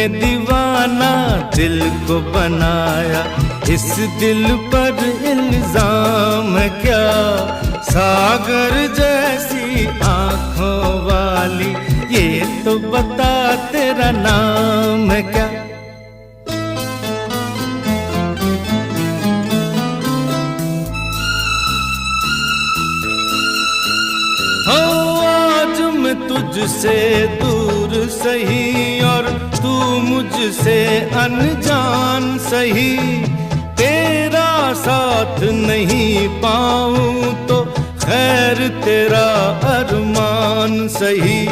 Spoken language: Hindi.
तूने दीवाना दिल को बनाया, इस दिल पर इल्जाम है क्या? सागर जैसी आंखों वाली, ये तो बता तेरा नाम है क्या? आज मैं तुझसे दूर सही और तू मुझसे अनजान सही, तेरा साथ नहीं पाऊं तो खैर तेरा अरमान सही।